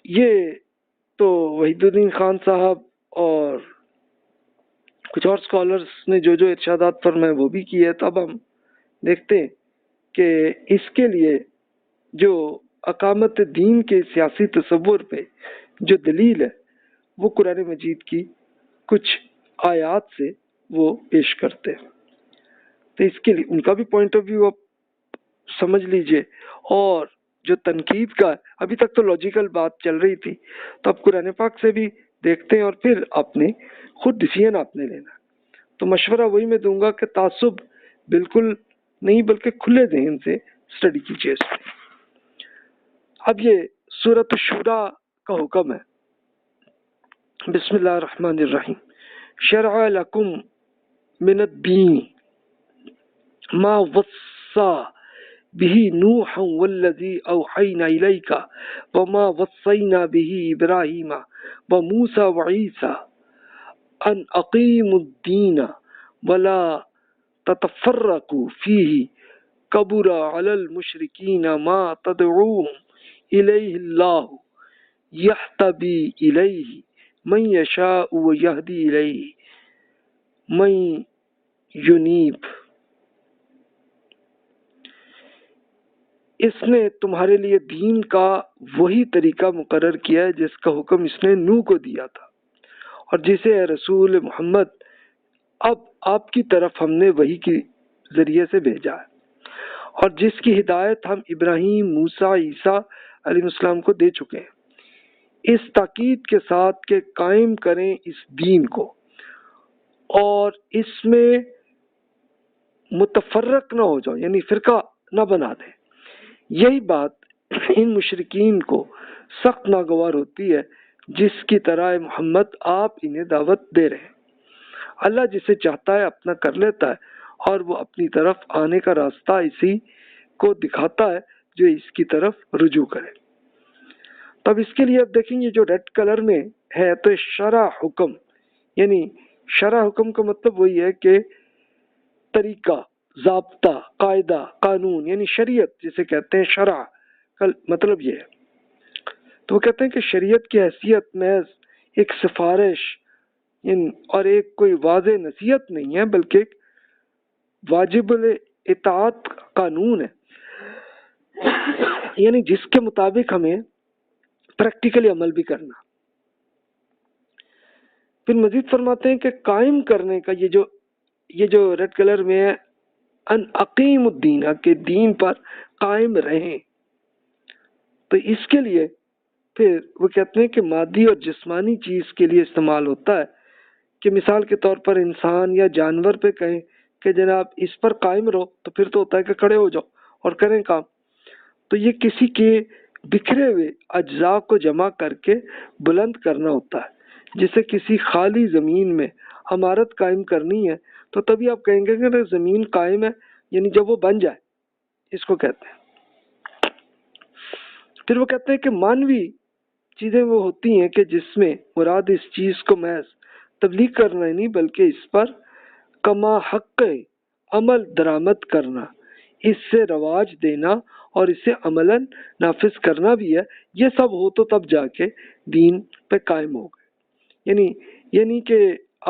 یہ تو وحید الدین خان صاحب اور کچھ اور اسکالرس نے جو ارشادات فرمائے وہ بھی کی ہے. تو اب ہم دیکھتے ہیں کہ اس کے لیے جو اقامت دین کے سیاسی تصور پہ جو دلیل ہے وہ قرآن مجید کی کچھ آیات سے وہ پیش کرتے ہیں. تو اس کے لیے ان کا بھی پوائنٹ آف ویو آپ سمجھ لیجئے. اور جو تنقید کا ہے، ابھی تک تو لاجیکل بات چل رہی تھی، تو اب قرآن پاک سے بھی دیکھتے ہیں اور پھر آپ نے خود ڈیسیژن آپ نے لینا. تو مشورہ وہی میں دوں گا کہ تعصب بالکل نہیں بلکہ کھلے ذہن سے اسٹڈی کیجیے اس میں. اب یہ سورۃ الشورى کا حکم ہے. بسم اللہ الرحمن الرحیم. شرع لکم من الدین ما وصى به نوحا والذی اوحینا الیک وما وصینا به ابراہیم وموسى وعیسى ان اقیموا الدین ولا تتفرقوا فیہ کبر علی المشرکین ما تدعوهم الیہ اللہ یحتبی الیہ من یشاء ویہدی الیہ من ینیب. اس نے تمہارے لیے دین کا وہی طریقہ مقرر کیا ہے جس کا حکم اس نے نوح کو دیا تھا اور جسے اے رسول محمد اب آپ کی طرف ہم نے وحی کے ذریعے سے بھیجا ہے، اور جس کی ہدایت ہم ابراہیم، موسیٰ، عیسیٰ علیہ السلام کو دے چکے ہیں، اس تاکید کے ساتھ کہ قائم کریں اس دین کو اور اس میں متفرق نہ ہو جاؤ، یعنی فرقہ نہ بنا دیں. یہی بات ان مشرکین کو سخت ناگوار ہوتی ہے جس کی طرح محمد آپ انہیں دعوت دے رہے ہیں. اللہ جسے چاہتا ہے اپنا کر لیتا ہے اور وہ اپنی طرف آنے کا راستہ اسی کو دکھاتا ہے جو اس کی طرف رجوع کرے. تب اس کے لیے اب دیکھیں یہ جو ریڈ کلر میں ہے تو شرع حکم، یعنی شرع حکم کا مطلب وہی ہے کہ طریقہ، ضابطہ، قاعدہ، قانون، یعنی شریعت جسے کہتے ہیں. شرع کا مطلب یہ ہے. تو وہ کہتے ہیں کہ شریعت کی حیثیت محض ایک سفارش اور ایک کوئی واضح نصیحت نہیں ہے بلکہ ایک واجب الاطاعت قانون ہے، یعنی جس کے مطابق ہمیں پریکٹیکلی عمل بھی کرنا. پھر مزید فرماتے ہیں کہ قائم کرنے کا یہ جو ریڈ کلر میں ہے ان اقیم الدین، کہ دین پر قائم رہیں. تو اس کے لیے پھر وہ کہتے ہیں کہ مادی اور جسمانی چیز کے لیے استعمال ہوتا ہے، کہ مثال کے طور پر انسان یا جانور پہ کہیں کہ جناب اس پر قائم رہو، تو پھر تو ہوتا ہے کہ کھڑے ہو جاؤ اور کریں کام. تو یہ کسی کے بکھرے ہوئے اجزاء کو جمع کر کے بلند کرنا ہوتا ہے. جسے کسی خالی زمین میں عمارت قائم کرنی ہے تو تبھی آپ کہیں گے کہ زمین قائم ہے، یعنی جب وہ بن جائے، اس کو کہتے ہیں. پھر وہ کہتے ہیں کہ مانوی چیزیں وہ ہوتی ہیں کہ جس میں مراد اس چیز کو محض تبلیغ کرنا ہی نہیں بلکہ اس پر کما حق عمل درآمد کرنا، اس سے رواج دینا اور اسے عملاً نافذ کرنا بھی ہے. یہ سب ہو تو تب جا کے دین پہ قائم ہو گئے. یعنی یہ نہیں کہ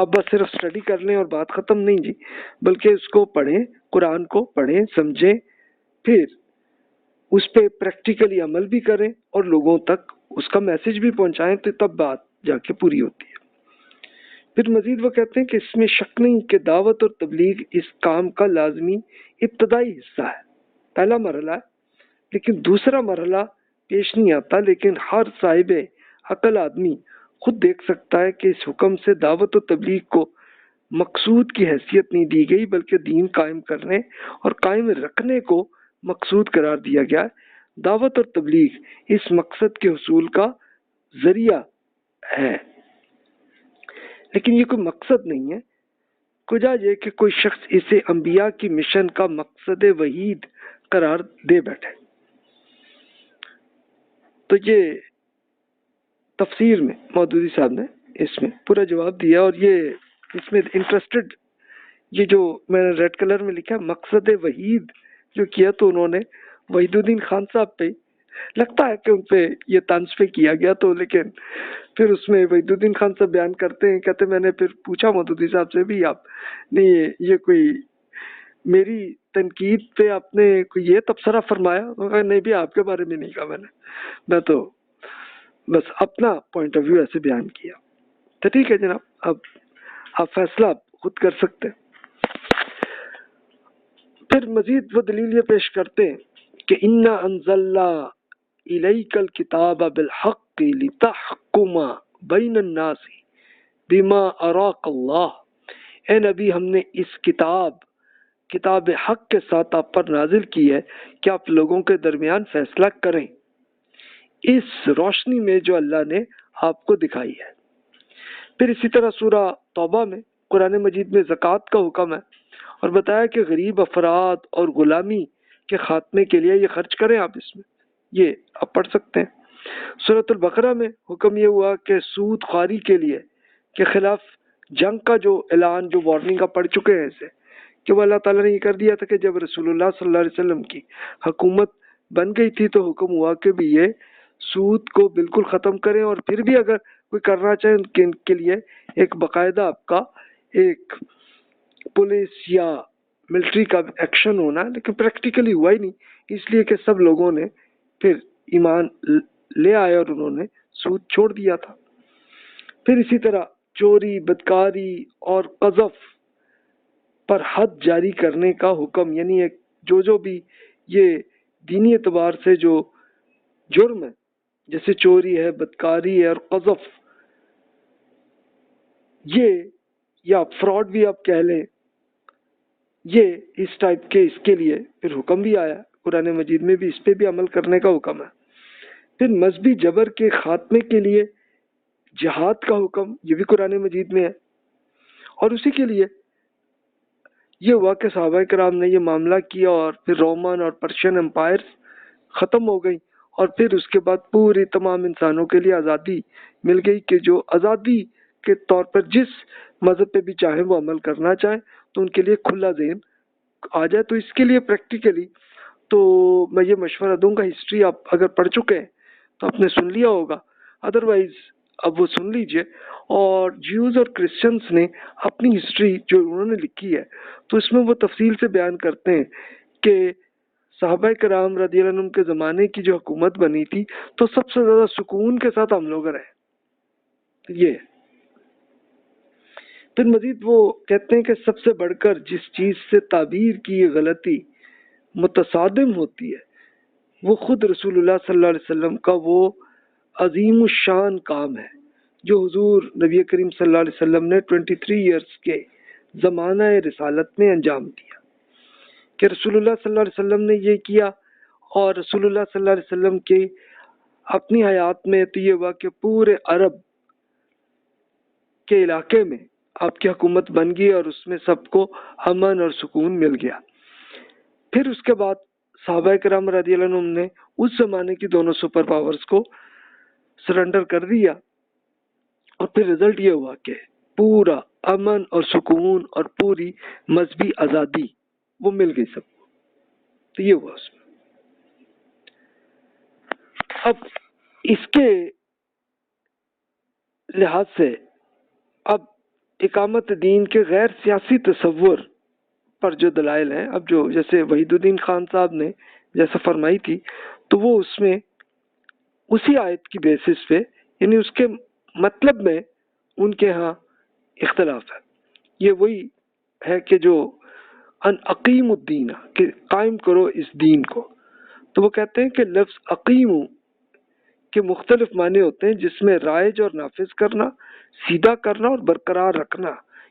آپ بس صرف اسٹڈی کر لیں اور بات ختم، نہیں جی، بلکہ اس کو پڑھیں، قرآن کو پڑھیں، سمجھیں، پھر اس پہ پریکٹیکلی عمل بھی کریں اور لوگوں تک اس کا میسج بھی پہنچائیں، تو تب بات جا کے پوری ہوتی ہے. پھر مزید وہ کہتے ہیں کہ اس میں شک نہیں کہ دعوت اور تبلیغ اس کام کا لازمی ابتدائی حصہ ہے، پہلا مرحلہ ہے، لیکن دوسرا مرحلہ پیش نہیں آتا. لیکن ہر صاحب عقل آدمی خود دیکھ سکتا ہے کہ اس حکم سے دعوت و تبلیغ کو مقصود کی حیثیت نہیں دی گئی بلکہ دین قائم کرنے اور قائم رکھنے کو مقصود قرار دیا گیا. دعوت اور تبلیغ اس مقصد کے حصول کا ذریعہ ہے، لیکن یہ کوئی مقصد نہیں ہے. کجا یہ کہ کوئی شخص اسے انبیاء کی مشن کا مقصد وحید قرار دے بیٹھے. تو یہ تفسیر میں مودودی صاحب نے اس میں پورا جواب دیا. اور یہ اس میں انٹرسٹڈ، یہ جو میں نے ریڈ کلر میں لکھا مقصد وحید جو کیا، تو انہوں نے وحید الدین خان صاحب پہ لگتا ہے کہ ان پہ یہ طنز پہ کیا گیا تو، لیکن پھر اس میں وحید الدین خان صاحب بیان کرتے ہیں، کہتے میں نے پھر پوچھا مودودی صاحب سے بھی، آپ نے یہ کوئی میری تنقید پہ آپ نے کوئی یہ تبصرہ فرمایا؟ نہیں بھی، آپ کے بارے میں نہیں کہا میں تو بس اپنا پوائنٹ آف ویو ایسے بیان کیا. تو ٹھیک ہے جناب، اب آپ فیصلہ آپ خود کر سکتے ہیں. پھر مزید وہ دلیل یہ پیش کرتے ہیں کہ انا انزلنا الیک الکتاب بالحق لتحکم بین الناس بما اراک اللہ. اے نبی، ہم نے اس کتاب حق کے ساتھ آپ پر نازل کی ہے کہ آپ لوگوں کے درمیان فیصلہ کریں اس روشنی میں جو اللہ نے آپ کو دکھائی ہے. پھر اسی طرح سورہ توبہ میں قرآن مجید میں زکوٰۃ کا حکم ہے اور بتایا کہ غریب افراد اور غلامی کے خاتمے کے لیے یہ خرچ کریں. آپ اس میں یہ آپ پڑھ سکتے ہیں. سورۃ البقرہ میں حکم یہ ہوا کہ سود خواری کے خلاف جنگ کا جو اعلان، جو وارننگ کا پڑھ چکے ہیں اسے، کہ وہ اللہ تعالیٰ نے یہ کر دیا تھا کہ جب رسول اللہ صلی اللہ علیہ وسلم کی حکومت بن گئی تھی تو حکم ہوا کہ بھی یہ سود کو بالکل ختم کریں، اور پھر بھی اگر کوئی کرنا چاہے ان کے لیے ایک باقاعدہ آپ کا ایک پولیس یا ملٹری کا ایکشن ہونا. لیکن پریکٹیکلی ہوا ہی نہیں، اس لیے کہ سب لوگوں نے پھر ایمان لے آئے اور انہوں نے سود چھوڑ دیا تھا. پھر اسی طرح چوری، بدکاری اور قذف پر حد جاری کرنے کا حکم، یعنی جو بھی یہ دینی اعتبار سے جو جرم ہے، جیسے چوری ہے، بدکاری ہے اور قذف، یہ یا فراڈ بھی آپ کہہ لیں، یہ اس ٹائپ کے اس کے لیے پھر حکم بھی آیا قرآن مجید میں بھی، اس پہ بھی عمل کرنے کا حکم ہے. پھر مذہبی جبر کے خاتمے کے لیے جہاد کا حکم، یہ بھی قرآن مجید میں ہے. اور اسی کے لیے یہ ہوا کہ صحابہ کرام نے یہ معاملہ کیا اور پھر رومن اور پرشین امپائر ختم ہو گئی، اور پھر اس کے بعد پوری تمام انسانوں کے لیے آزادی مل گئی کہ جو آزادی کے طور پر جس مذہب پہ بھی چاہیں وہ عمل کرنا چاہیں تو ان کے لیے کھلا ذہن آ جائے. تو اس کے لیے پریکٹیکلی تو میں یہ مشورہ دوں گا، ہسٹری آپ اگر پڑھ چکے ہیں تو آپ نے سن لیا ہوگا، ادروائز اب وہ سن لیجئے. اور جیوز اور کرسچنس نے اپنی ہسٹری جو انہوں نے لکھی ہے تو اس میں وہ تفصیل سے بیان کرتے ہیں کہ صحابہ کرام رضی اللہ عنہم کے زمانے کی جو حکومت بنی تھی تو سب سے زیادہ سکون کے ساتھ ہم لوگ رہے. یہ پھر مزید وہ کہتے ہیں کہ سب سے بڑھ کر جس چیز سے تعبیر کی یہ غلطی متصادم ہوتی ہے وہ خود رسول اللہ صلی اللہ علیہ وسلم کا وہ عظیم الشان کام ہے جو حضور نبی کریم صلی اللہ علیہ وسلم نے 23 ایئرس کے زمانہ رسالت میں انجام دیا. کہ رسول اللہ صلی اللہ علیہ وسلم نے یہ کیا، اور رسول اللہ صلی اللہ علیہ وسلم کے اپنی حیات میں تو یہ ہوا کہ پورے عرب کے علاقے میں آپ کی حکومت بن گئی اور اس میں سب کو امن اور سکون مل گیا. پھر اس کے بعد صحابہ کرام رضی اللہ عنہم نے اس زمانے کی دونوں سپر پاورز کو سرنڈر کر دیا، اور پھر رزلٹ یہ ہوا کہ پورا امن اور سکون اور پوری مذہبی آزادی وہ مل گئی سب کو. تو یہ ہوا اس میں. اب اس کے لحاظ سے اب اقامت دین کے غیر سیاسی تصور پر جو دلائل ہیں، اب جو جیسے وحید الدین خان صاحب نے جیسا فرمائی تھی تو وہ اس میں اسی آیت کی بیسس پہ، یعنی اس کے مطلب میں ان کے ہاں اختلاف ہے. یہ وہی ہے کہ جو ان اقیم الدین، کہ قائم کرو اس دین کو. تو وہ کہتے ہیں کہ لفظ اقیم کے مختلف معنی ہوتے ہیں جس میں رائج اور نافذ کرنا، سیدھا کرنا اور برقرار رکھنا،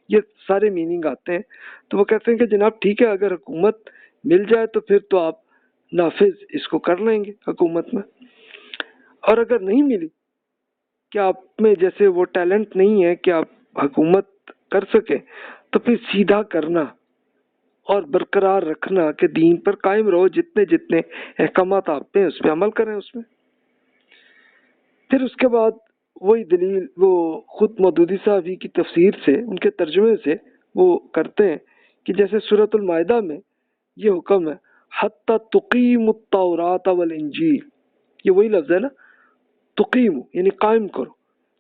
یہ سارے میننگ آتے ہیں. تو وہ کہتے ہیں کہ جناب ٹھیک ہے، اگر حکومت مل جائے تو پھر تو آپ نافذ اس کو کر لیں گے حکومت میں، اور اگر نہیں ملی کہ آپ میں جیسے وہ ٹیلنٹ نہیں ہے کہ آپ حکومت کر سکیں تو پھر سیدھا کرنا اور برقرار رکھنا کہ دین پر قائم رہو، جتنے احکامات آپ پہ اس پہ عمل کریں اس میں. پھر اس کے بعد وہی دلیل وہ خود مودودی صاحب ہی کی تفسیر سے، ان کے ترجمے سے وہ کرتے ہیں کہ جیسے سورۃ المائدہ میں یہ حکم ہے حتی تقیم التوراۃ والانجیل، یہ وہی لفظ ہے نا، تقیم یعنی قائم کرو.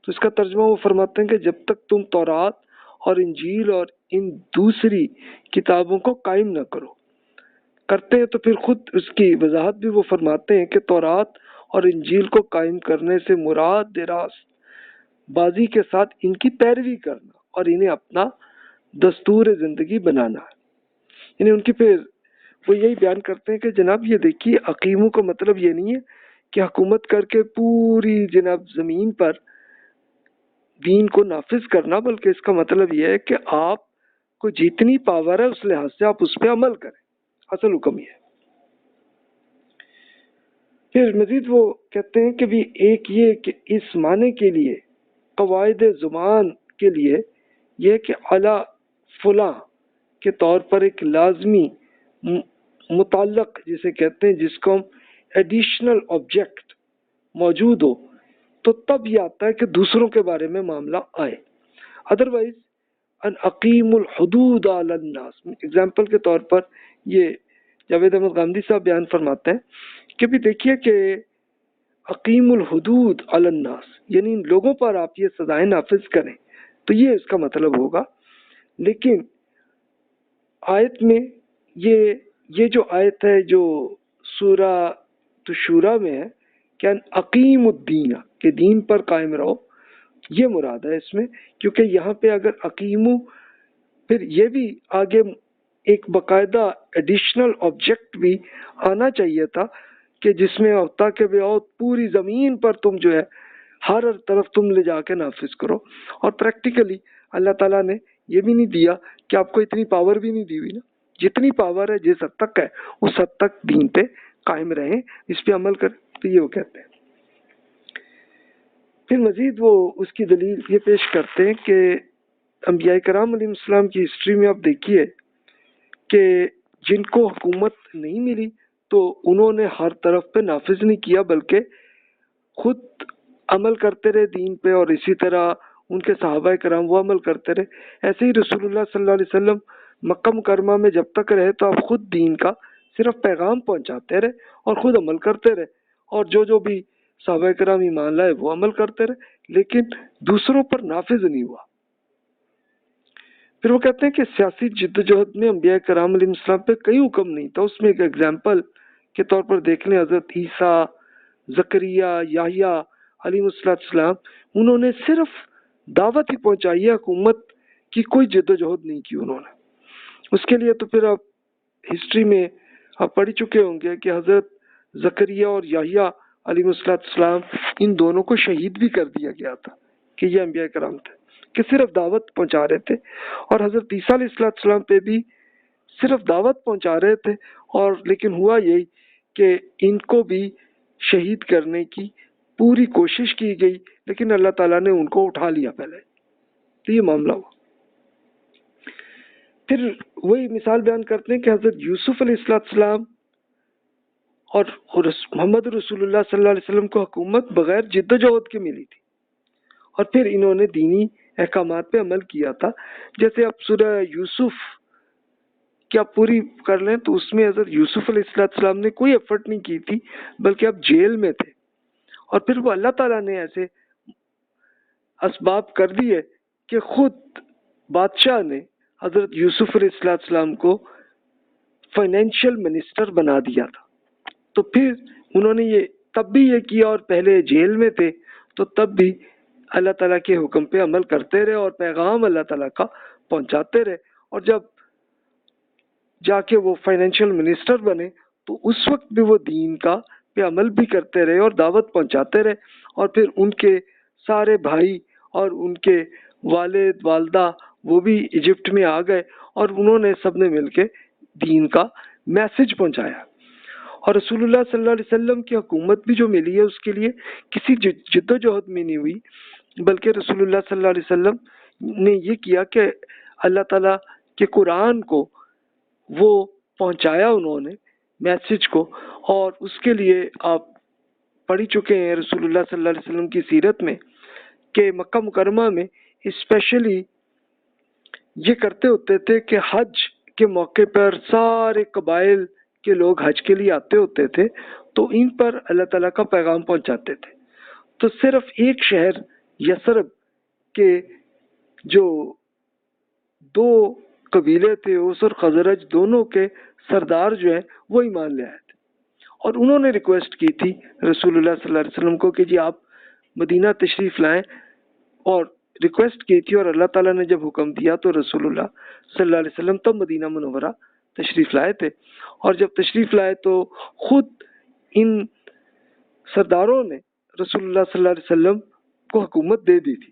تو اس کا ترجمہ وہ فرماتے ہیں کہ جب تک تم تورات اور انجیل اور ان دوسری کتابوں کو قائم نہ کرتے ہیں. تو پھر خود اس کی وضاحت بھی وہ فرماتے ہیں کہ تورات اور انجیل کو قائم کرنے سے مراد راست بازی کے ساتھ ان کی پیروی کرنا اور انہیں اپنا دستور زندگی بنانا ہے. یعنی ان کی پھر وہ یہی بیان کرتے ہیں کہ جناب یہ دیکھیے، عقیموں کا مطلب یہ نہیں ہے کہ حکومت کر کے پوری جناب زمین پر دین کو نافذ کرنا، بلکہ اس کا مطلب یہ ہے کہ آپ کو جتنی پاور ہے اس لحاظ سے آپ اس پہ عمل کریں. اصل حکم یہ ہے. پھر مزید وہ کہتے ہیں کہ بھی ایک یہ کہ اس معنی کے لیے قواعد زبان کے لیے یہ کہ اعلی فلاں کے طور پر ایک لازمی متعلق جسے کہتے ہیں، جس کو ہم ایڈیشنل آبجیکٹ موجود ہو، تو تب یہ آتا ہے کہ دوسروں کے بارے میں معاملہ آئے. ادروائز ان اقیم الحدود علی الناس، اگزامپل کے طور پر یہ جاوید احمد غامدی صاحب بیان فرماتے ہیں کہ بھی دیکھیے کہ اقیم الحدود علی الناس یعنی لوگوں پر آپ یہ سزائیں نافذ کریں، تو یہ اس کا مطلب ہوگا. لیکن آیت میں یہ جو آیت ہے جو سورہ شورا میں ہے کہ عقیم الدین، کہ دین پر قائم رہو، یہ مراد ہے اس میں. کیونکہ یہاں پہ اگر عقیمو، پھر یہ بھی آگے ایک باقاعدہ ایڈیشنل آبجیکٹ بھی آنا چاہیے تھا کہ جس میں ہوتا کہ پوری زمین پر تم جو ہے ہر طرف تم لے جا کے نافذ کرو. اور پریکٹیکلی اللہ تعالیٰ نے یہ بھی نہیں دیا کہ آپ کو اتنی پاور بھی نہیں دی ہوئی نا. جتنی پاور ہے جس حد تک ہے اس حد تک دین پہ قائم رہیں، اس پہ عمل کریں. تو یہ وہ کہتے ہیں. پھر مزید وہ اس کی دلیل یہ پیش کرتے ہیں کہ انبیاء کرام علیہ السلام کی ہسٹری میں آپ دیکھیے کہ جن کو حکومت نہیں ملی تو انہوں نے ہر طرف پہ نافذ نہیں کیا، بلکہ خود عمل کرتے رہے دین پہ، اور اسی طرح ان کے صحابہ کرام وہ عمل کرتے رہے. ایسے ہی رسول اللہ صلی اللہ علیہ وسلم مکہ مکرمہ میں جب تک رہے تو آپ خود دین کا صرف پیغام پہنچاتے رہے اور خود عمل کرتے رہے، اور جو بھی صحابہ کرام ایمان لائے وہ عمل کرتے رہے، لیکن دوسروں پر نافذ نہیں ہوا. پھر وہ کہتے ہیں کہ سیاسی جدوجہد میں انبیاء کرام علیہ السلام پہ کئی حکم نہیں تھا. اس میں ایک ایگزامپل کے طور پر دیکھ لیں حضرت عیسیٰ، زکریا، یحییٰ علیہ السلام، انہوں نے صرف دعوت ہی پہنچائی ہے، حکومت کی کوئی جدوجہد نہیں کی انہوں نے. اس کے لیے تو پھر آپ ہسٹری میں آپ پڑھ چکے ہوں گے کہ حضرت زکریا اور یحییٰ علیہ السلام ان دونوں کو شہید بھی کر دیا گیا تھا کہ یہ انبیاء کرام تھے کہ صرف دعوت پہنچا رہے تھے. اور حضرت عیسیٰ علیہ السلام پہ بھی صرف دعوت پہنچا رہے تھے، اور لیکن ہوا یہی کہ ان کو بھی شہید کرنے کی پوری کوشش کی گئی، لیکن اللہ تعالیٰ نے ان کو اٹھا لیا پہلے. تو یہ معاملہ ہوا. پھر وہی مثال بیان کرتے ہیں کہ حضرت یوسف علیہ السلام اور محمد رسول اللہ صلی اللہ علیہ وسلم کو حکومت بغیر جد و جہد کے ملی تھی، اور پھر انہوں نے دینی احکامات پہ عمل کیا تھا. جیسے اب سورہ یوسف کیا پوری کر لیں تو اس میں حضرت یوسف علیہ السلام نے کوئی ایفرٹ نہیں کی تھی، بلکہ اب جیل میں تھے، اور پھر وہ اللہ تعالیٰ نے ایسے اسباب کر دیے کہ خود بادشاہ نے حضرت یوسف علیہ السلام کو فائنینشیل منسٹر بنا دیا تھا. تو پھر انہوں نے یہ تب بھی یہ کیا، اور پہلے جیل میں تھے تو تب بھی اللہ تعالیٰ کے حکم پہ عمل کرتے رہے اور پیغام اللہ تعالیٰ کا پہنچاتے رہے. اور جب جا کے وہ فائنینشیل منسٹر بنے تو اس وقت بھی وہ دین کا پہ عمل بھی کرتے رہے اور دعوت پہنچاتے رہے. اور پھر ان کے سارے بھائی اور ان کے والد والدہ وہ بھی ایجپٹ میں آ گئے، اور انہوں نے سب نے مل کے دین کا میسج پہنچایا. اور رسول اللہ صلی اللہ علیہ وسلم کی حکومت بھی جو ملی ہے اس کے لیے کسی جد و جہد میں نہیں ہوئی، بلکہ رسول اللہ صلی اللہ علیہ وسلم نے یہ کیا کہ اللہ تعالیٰ کے قرآن کو وہ پہنچایا انہوں نے میسج کو. اور اس کے لیے آپ پڑھ چکے ہیں رسول اللہ صلی اللہ علیہ وسلم کی سیرت میں کہ مکہ مکرمہ میں اسپیشلی یہ کرتے ہوتے تھے کہ حج کے موقع پر سارے قبائل کے لوگ حج کے لیے آتے ہوتے تھے تو ان پر اللہ تعالیٰ کا پیغام پہنچاتے تھے. تو صرف ایک شہر یثرب کے جو دو قبیلے تھے، اوس اور خزرج، دونوں کے سردار جو ہیں وہ ایمان لے آئے تھے، اور انہوں نے ریکویسٹ کی تھی رسول اللہ صلی اللہ علیہ وسلم کو کہ جی آپ مدینہ تشریف لائیں، اور ریکویسٹ کی تھی. اور اللہ تعالیٰ نے جب حکم دیا تو رسول اللہ صلی اللہ علیہ وسلم تب مدینہ منورہ تشریف لائے تھے. اور جب تشریف لائے تو خود ان سرداروں نے رسول اللہ صلی اللہ علیہ وسلم کو حکومت دے دی تھی،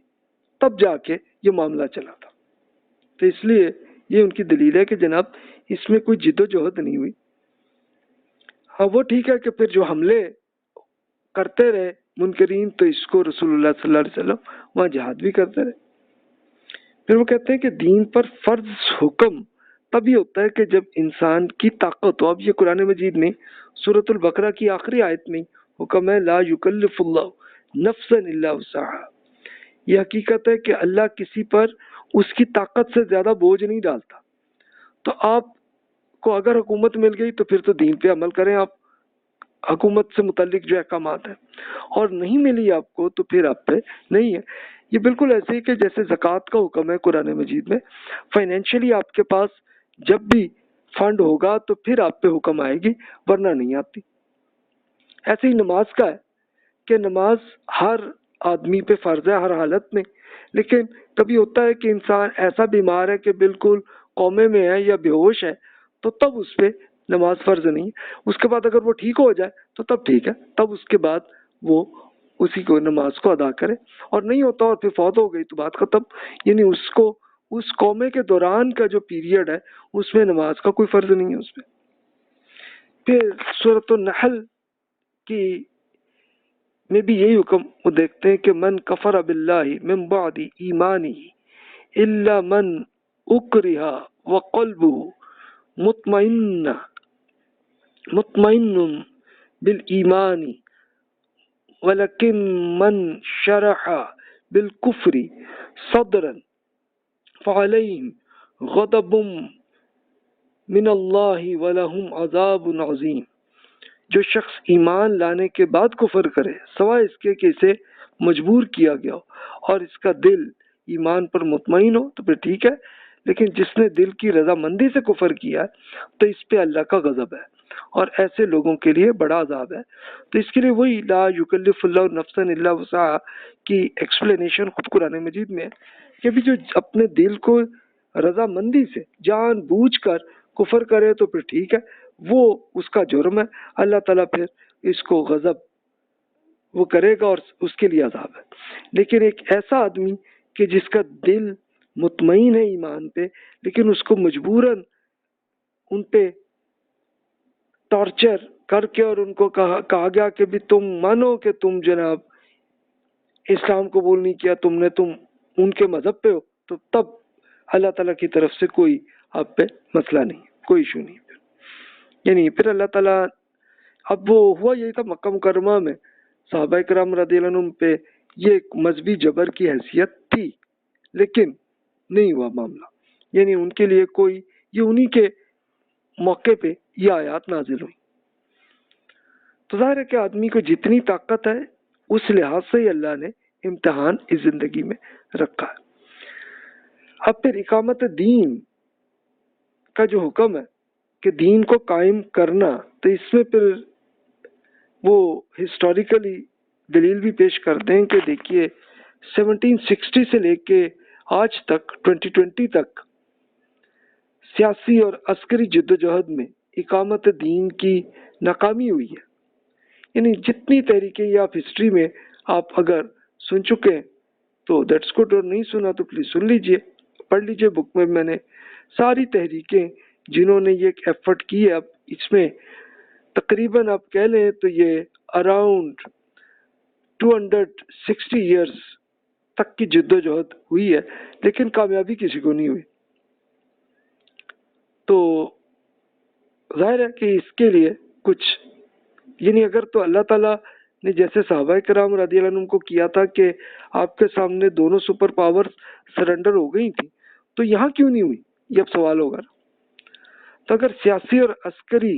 تب جا کے یہ معاملہ چلا تھا. تو اس لیے یہ ان کی دلیل ہے کہ جناب اس میں کوئی جد و جہد نہیں ہوئی. ہاں وہ ٹھیک ہے کہ پھر جو حملے کرتے رہے منکرین، تو اس کو رسول اللہ صلی اللہ علیہ وسلم وہاں جہاد بھی کرتے رہے. پھر وہ کہتے ہیں کہ دین پر فرض حکم تبھی ہوتا ہے کہ جب انسان کی طاقت ہو. اب یہ قرآن مجید میں سورۃ البقرہ کی آخری آیت میں حکم ہے لا یکلف اللہ نفسا الا وسعها. یہ حقیقت ہے کہ اللہ کسی پر اس کی طاقت سے زیادہ بوجھ نہیں ڈالتا. تو آپ کو اگر حکومت مل گئی تو پھر تو دین پہ عمل کریں آپ، حکومت سے متعلق جو احکامات ہیں، اور نہیں ملی آپ کو تو پھر آپ پہ نہیں ہے. یہ بالکل ایسے ہی کہ جیسے زکوٰۃ کا حکم ہے قرآن مجید میں، فائنینشلی آپ کے پاس جب بھی فنڈ ہوگا تو پھر آپ پہ حکم آئے گی، ورنہ نہیں آتی. ایسے ہی نماز کا ہے کہ نماز ہر آدمی پہ فرض ہے ہر حالت میں، لیکن کبھی ہوتا ہے کہ انسان ایسا بیمار ہے کہ بالکل کومے میں ہے یا بے ہوش ہے، تو تب اس پہ نماز فرض نہیں ہے. اس کے بعد اگر وہ ٹھیک ہو جائے تو تب ٹھیک ہے، تب اس کے بعد وہ اسی کو نماز کو ادا کرے. اور نہیں ہوتا اور پھر فوت ہو گئی تو بات ختم. یعنی اس کو اس قومے کے دوران کا جو پیریڈ ہے اس میں نماز کا کوئی فرض نہیں ہے اس پہ. پھر سورۃ النحل کی میں بھی یہی حکم وہ دیکھتے ہیں کہ من کفر باللہ من بعد ایمانی الا من اکرہ وقلبہ مطمئن بالایمان ولکن من شرح بالکفر صدرا فعلیہم غضب من اللہ ولہم عذاب عظیم. جو شخص ایمان لانے کے بعد کفر کرے سوائے اس کے کہ اسے مجبور کیا گیا ہو اور اس کا دل ایمان پر مطمئن ہو تو پھر ٹھیک ہے، لیکن جس نے دل کی رضامندی سے کفر کیا ہے تو اس پہ اللہ کا غضب ہے، اور ایسے لوگوں کے لیے بڑا عذاب ہے. تو اس کے لیے وہی لا یکلف اللہ نفسا الا وسعها کی ایکسپلینیشن خود قرآن مجید میں ہے کہ بھی جو اپنے دل کو رضامندی سے جان بوجھ کر کفر کرے تو پھر ٹھیک ہے، وہ اس کا جرم ہے، اللہ تعالیٰ پھر اس کو غضب وہ کرے گا اور اس کے لیے عذاب ہے. لیکن ایک ایسا آدمی کہ جس کا دل مطمئن ہے ایمان پہ لیکن اس کو مجبوراً ان پہ ٹارچر کر کے اور ان کو کہا گیا کہ بھی تم مانو کہ تم جناب اسلام قبول نہیں کیا تم نے، تم ان کے مذہب پہ ہو، تو تب اللہ تعالیٰ کی طرف سے کوئی آپ پہ مسئلہ نہیں، کوئی ایشو نہیں. یعنی پھر اللہ تعالیٰ اب وہ ہوا یہی تھا مکہ مکرمہ میں صحابہ کرام رضی اللہ عنہم پہ یہ ایک مذہبی جبر کی حیثیت تھی، لیکن نہیں ہوا معاملہ. یعنی ان کے لیے کوئی یہ انہی کے موقع پہ یہ آیات نازل ہوئی. تو ظاہر ہے کہ آدمی کو جتنی طاقت ہے اس لحاظ سے ہی اللہ نے امتحان اس زندگی میں رکھا ہے. اب پھر اقامت دین کا جو حکم ہے کہ دین کو قائم کرنا، تو اس میں پھر وہ ہسٹوریکلی دلیل بھی پیش کرتے ہیں کہ دیکھیے 1760 سے لے کے آج تک 2020 تک سیاسی اور عسکری جدوجہد میں اقامت دین کی ناکامی ہوئی ہے. یعنی جتنی تحریکیں یہ آپ ہسٹری میں آپ اگر سن چکے ہیں تو دیٹس گڈ، اور نہیں سنا تو پلیز سن لیجئے، پڑھ لیجئے. بک میں نے ساری تحریکیں جنہوں نے یہ ایک ایفرٹ کی ہے، اب اس میں تقریباً آپ کہہ لیں تو یہ اراؤنڈ 260 ایئرس تک کی جدوجہد ہوئی ہے، لیکن کامیابی کسی کو نہیں ہوئی. تو ظاہر ہے کہ اس کے لیے کچھ یعنی اگر تو اللہ تعالیٰ نے جیسے صحابہ کرام رضی اللہ عنہم کو کیا تھا کہ آپ کے سامنے دونوں سپر پاور سرنڈر ہو گئی تھی، تو یہاں کیوں نہیں ہوئی، یہ اب سوال ہوگا. تو اگر سیاسی اور عسکری